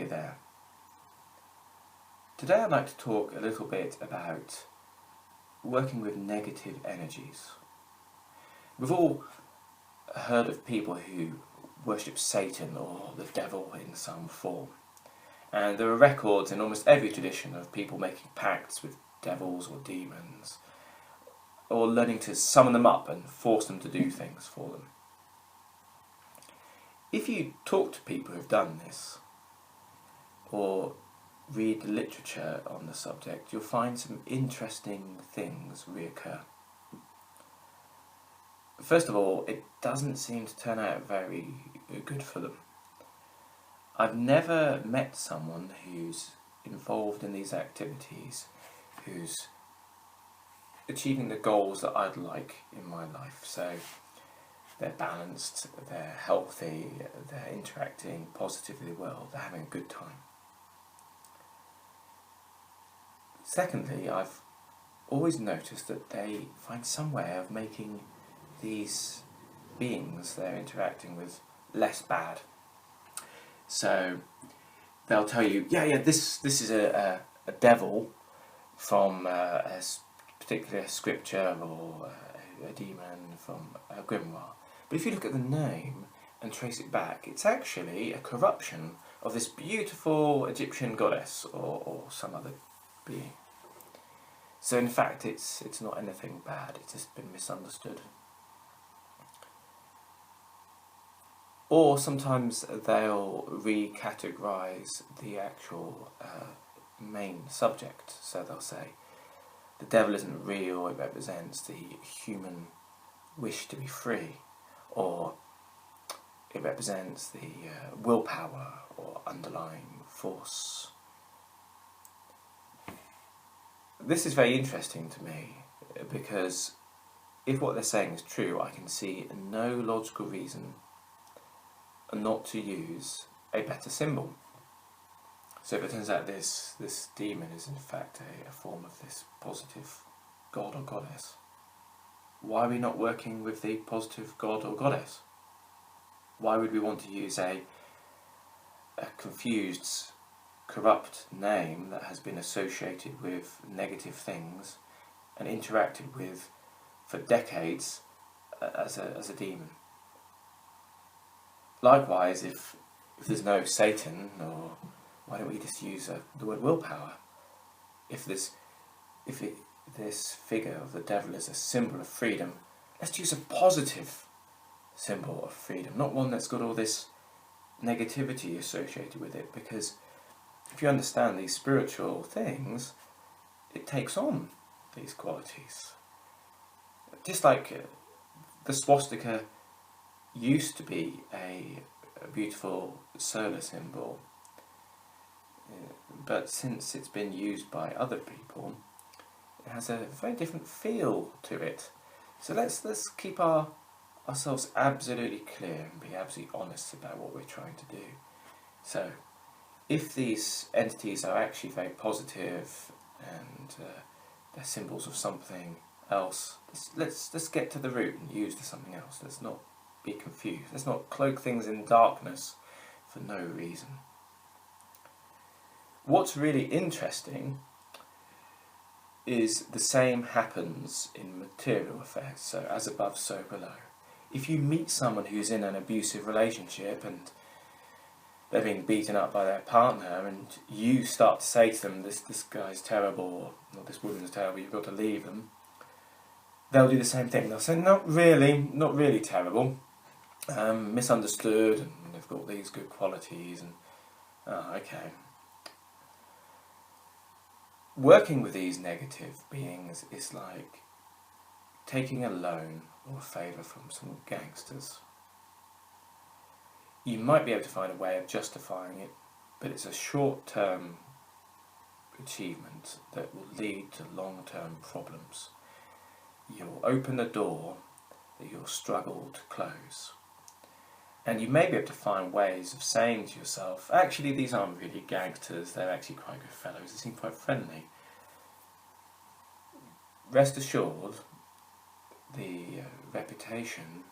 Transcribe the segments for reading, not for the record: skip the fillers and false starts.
Hey there. Today I'd like to talk a little bit about working with negative energies. We've all heard of people who worship Satan or the devil in some form. And there are records in almost every tradition of people making pacts with devils or demons, or learning to summon them up and force them to do things for them. If you talk to people who've done this, or read the literature on the subject, you'll find some interesting things reoccur. First of all, it doesn't seem to turn out very good for them. I've never met someone who's involved in these activities who's achieving the goals that I'd like in my life. So they're balanced, they're healthy, they're interacting positively well, they're having a good time. Secondly, I've always noticed that they find some way of making these beings they're interacting with less bad. So they'll tell you, this is a devil from a particular scripture, or a demon from a grimoire. But if you look at the name and trace it back, it's actually a corruption of this beautiful Egyptian goddess or some other being. So in fact it's not anything bad, it's just been misunderstood. Or sometimes they'll recategorize the actual main subject. So they'll say the devil isn't real, it represents the human wish to be free, or it represents the willpower or underlying force. This is very interesting to me, because if what they're saying is true, I can see no logical reason not to use a better symbol. So if it turns out this demon is in fact a form of this positive god or goddess, why are we not working with the positive god or goddess? Why would we want to use a confused, corrupt name that has been associated with negative things and interacted with for decades as a demon? Likewise, if there's no Satan, or why don't we just use the word willpower? If this figure of the devil is a symbol of freedom, let's use a positive symbol of freedom, not one that's got all this negativity associated with it, because if you understand these spiritual things, it takes on these qualities. Just like the swastika used to be a beautiful solar symbol, but since it's been used by other people, it has a very different feel to it. So let's keep ourselves absolutely clear and be absolutely honest about what we're trying to do. So if these entities are actually very positive and they're symbols of something else, let's get to the root and use something else. Let's not be confused. Let's not cloak things in darkness for no reason. What's really interesting is the same happens in material affairs, so as above, so below. If you meet someone who's in an abusive relationship and they're being beaten up by their partner, and you start to say to them, this guy's terrible, or this woman's terrible, you've got to leave them, they'll do the same thing. They'll say, not really terrible, misunderstood, and they've got these good qualities, and okay. Working with these negative beings is like taking a loan or a favour from some gangsters. You might be able to find a way of justifying it, but it's a short-term achievement that will lead to long-term problems. You'll open a door that you'll struggle to close. And you may be able to find ways of saying to yourself, actually these aren't really gangsters, they're actually quite good fellows, they seem quite friendly. Rest assured, the reputation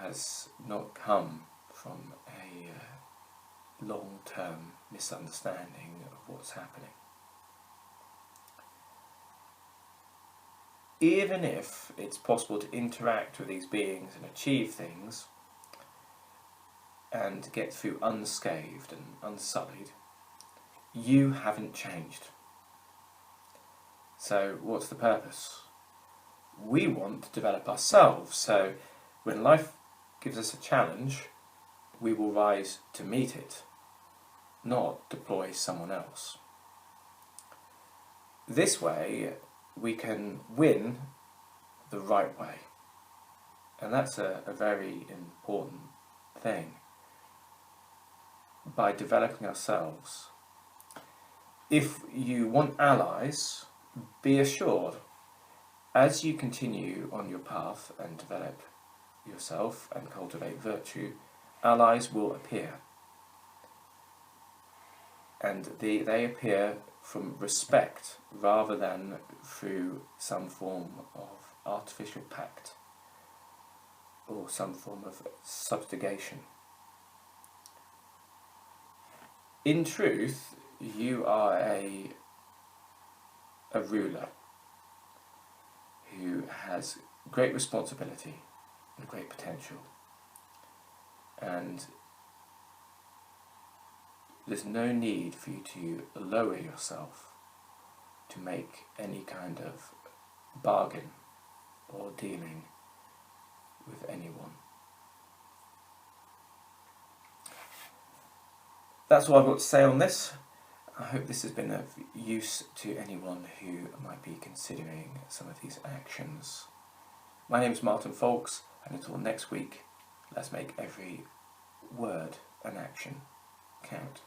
has not come from a long-term misunderstanding of what's happening. Even if it's possible to interact with these beings and achieve things and get through unscathed and unsullied, you haven't changed. So what's the purpose? We want to develop ourselves, so when life gives us a challenge, we will rise to meet it, not deploy someone else. This way, we can win the right way. And that's a very important thing. By developing ourselves. If you want allies, be assured, as you continue on your path and develop yourself and cultivate virtue, allies will appear. And they appear from respect rather than through some form of artificial pact or some form of subjugation. In truth, you are a ruler who has great responsibility and great potential, and there's no need for you to lower yourself to make any kind of bargain or dealing with anyone. That's all I've got to say on this. I hope this has been of use to anyone who might be considering some of these actions. My name is Martin Faulks, and until next week, let's make every word and action count.